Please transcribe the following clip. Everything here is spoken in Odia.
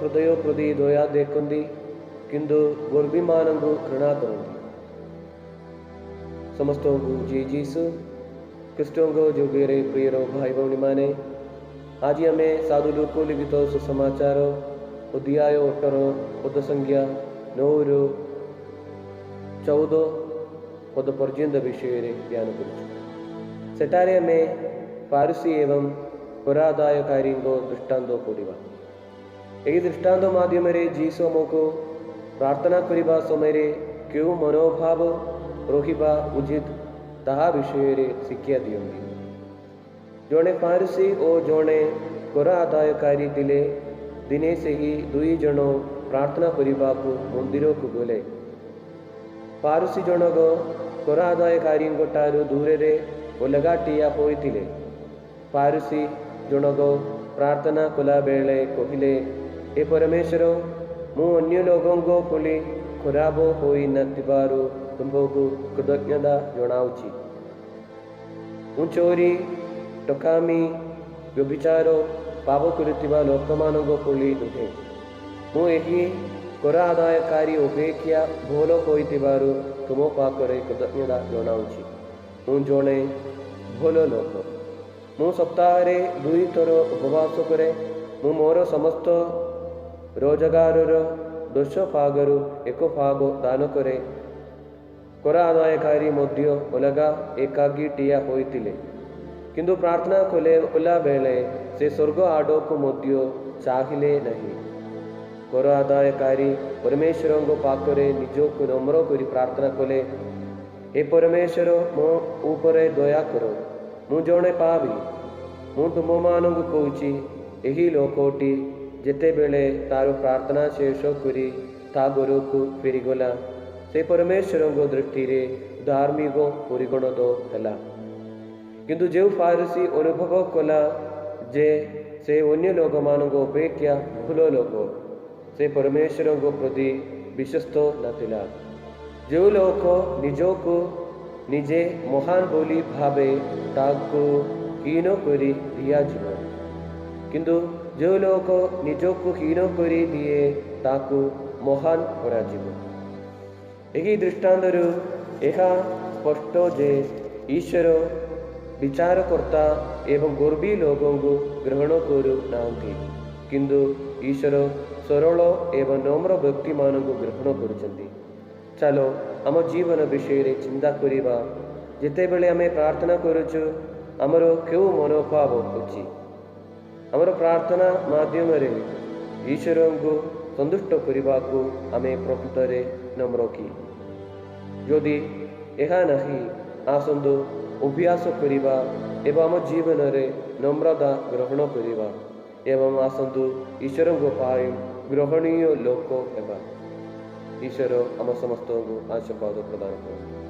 ହୃଦୟ ପ୍ରତି ଦୟା ଦେଖନ୍ତି, କିନ୍ତୁ ଗର୍ବିମାନଙ୍କୁ ଘୃଣା କରନ୍ତି। ସମସ୍ତଙ୍କୁ ଜୟ ଯୀଶୁ ଖ୍ରୀଷ୍ଟଙ୍କ ଯୋଗରେ ପ୍ରିୟର ଭାଇ ଭଉଣୀମାନେ, ଆଜି ଆମେ ସାଧୁ ଲୁକ ଲିଖିତ ସୁସମାଚାର ଅଧ୍ୟାୟ 18 ପଦ ସଂଖ୍ୟା 9ରୁ 14 ପଦ ପର୍ଯ୍ୟନ୍ତ ବିଷୟରେ ଧ୍ୟାନ କରୁଛୁ। ସେଠାରେ ଆମେ ଫାରୁସୀ ଏବଂ କର ଆଦାୟକାରୀଙ୍କ ଦୃଷ୍ଟାନ୍ତ ପଢ଼ିବା। ଏହି ଦୃଷ୍ଟାନ୍ତ ମାଧ୍ୟମରେ ଯୀଶୁ ଆମକୁ ପ୍ରାର୍ଥନା କରିବା ସମୟରେ କେଉଁ ମନୋଭାବ ରଖିବା ଉଚିତ ତାହା ବିଷୟରେ ଶିକ୍ଷା ଦିଅନ୍ତି। ଜଣେ ଫାରୁସୀ ଓ ଜଣେ କର ଆଦାୟକାରୀ ଥିଲେ। ଦିନେ ସେହି ଦୁଇ ଜଣ ପ୍ରାର୍ଥନା କରିବାକୁ ମନ୍ଦିରକୁ ଗଲେ। ଫାରୁସୀ ଜଣକ କର ଆଦାୟକାରୀଙ୍କ ଠାରୁ ଦୂରରେ ଅଲଗା ଠିଆ ହୋଇଥିଲେ। ଫାରୁସୀ ଜଣକ ପ୍ରାର୍ଥନା କଲାବେଳେ କହିଲେ, ହେ ପରମେଶ୍ୱର, ମୁଁ ଅନ୍ୟ ଲୋକଙ୍କ ଭଳି ଖରାପ ହୋଇନଥିବାରୁ ତୁମକୁ କୃତଜ୍ଞତା ଜଣାଉଛି। ମୁଁ ଚୋରି, ଟକାମୀ, ବ୍ୟଭିଚାର, ପାପ କରୁଥିବା ଲୋକମାନଙ୍କ ଭଳି ନୁହେଁ। ମୁଁ ଏହି କର ଆଦାୟକାରୀ ଅପେକ୍ଷା ଭଲ ହୋଇଥିବାରୁ ତୁମ ପାଖରେ କୃତଜ୍ଞତା ଜଣାଉଛି। ମୁଁ ଜଣେ ଭଲ ଲୋକ। ମୁଁ ସପ୍ତାହରେ 2 ଥର ଉପବାସ କରେ। ମୁଁ ମୋର ସମସ୍ତ ରୋଜଗାରର 10 ଭାଗରୁ 1 ଭାଗ ଦାନ କରେ। କର ଆଦାୟକାରୀ ମଧ୍ୟ ଅଲଗା ଏକାକୀ ଠିଆ ହୋଇଥିଲେ, କିନ୍ତୁ ପ୍ରାର୍ଥନା କଲାବେଳେ ସେ ସ୍ୱର୍ଗ ଆଡ଼କୁ ମଧ୍ୟ ଚାହିଁଲେ ନାହିଁ। କର ଆଦାୟକାରୀ ପରମେଶ୍ୱରଙ୍କ ପାଖରେ ନିଜକୁ ନମ୍ର କରି ପ୍ରାର୍ଥନା କଲେ, ହେ ପରମେଶ୍ୱର, ମୋ ଉପରେ ଦୟା କର, ମୁଁ ଜଣେ ପାପୀ। ମୁଁ ତୁମମାନଙ୍କୁ କହୁଛି, ଏହି ଲୋକଟି ଯେତେବେଳେ ତାର ପ୍ରାର୍ଥନା ଶେଷ କରି ତା ଘରକୁ ଫେରିଗଲା, ସେ ପରମେଶ୍ୱରଙ୍କ ଦୃଷ୍ଟିରେ ଧାର୍ମିକ ପରିଗଣିତ ହେଲା। କିନ୍ତୁ ଯେଉଁ ଫାରୁସୀ ଅନୁଭବ କଲା ଯେ ସେ ଅନ୍ୟ ଲୋକମାନଙ୍କ ଅପେକ୍ଷା ଭଲ ଲୋକ, ସେ ପରମେଶ୍ୱରଙ୍କ ପ୍ରତି ବିଶ୍ୱସ୍ତ ନଥିଲା। ଯେଉଁ ଲୋକ ନିଜକୁ ନିଜେ ମହାନ ବୋଲି ଭାବେ ତାକୁ ହୀନ କରି ଦିଆଯିବ, କିନ୍ତୁ ଯେଉଁ ଲୋକ ନିଜକୁ ହୀନ କରି ଦିଏ ତାକୁ ମହାନ କରାଯିବ। ଏହି ଦୃଷ୍ଟାନ୍ତରୁ ଏହା ସ୍ପଷ୍ଟ ଯେ ଈଶ୍ୱର ବିଚାରକର୍ତ୍ତା ଏବଂ ଗର୍ବୀ ଲୋକଙ୍କୁ ଗ୍ରହଣ କରୁନାହାନ୍ତି, କିନ୍ତୁ ଈଶ୍ୱର ସରଳ ଏବଂ ନମ୍ର ବ୍ୟକ୍ତିମାନଙ୍କୁ ଗ୍ରହଣ କରୁଛନ୍ତି। ଚାଲ ଆମ ଜୀବନ ବିଷୟରେ ଚିନ୍ତା କରିବା। ଯେତେବେଳେ ଆମେ ପ୍ରାର୍ଥନା କରୁଛୁ, ଆମର କେଉଁ ମନୋଭାବ ଅଛି? ଆମର ପ୍ରାର୍ଥନା ମାଧ୍ୟମରେ ଈଶ୍ୱରଙ୍କୁ ସନ୍ତୁଷ୍ଟ କରିବାକୁ ଆମେ ପ୍ରକୃତରେ ନମ୍ର କି? ଯଦି ଏହା ନାହିଁ, ଆସନ୍ତୁ ଅଭ୍ୟାସ କରିବା ଏବଂ ଆମ ଜୀବନରେ ନମ୍ରତା ଗ୍ରହଣ କରିବା ଏବଂ ଆସନ୍ତୁ ଈଶ୍ୱରଙ୍କ ପାଇଁ ଗ୍ରହଣୀୟ ଲୋକ ହେବା। ଈଶ୍ୱର ଆମ ସମସ୍ତଙ୍କୁ ଆଶୀର୍ବାଦ ପ୍ରଦାନ କରନ୍ତୁ।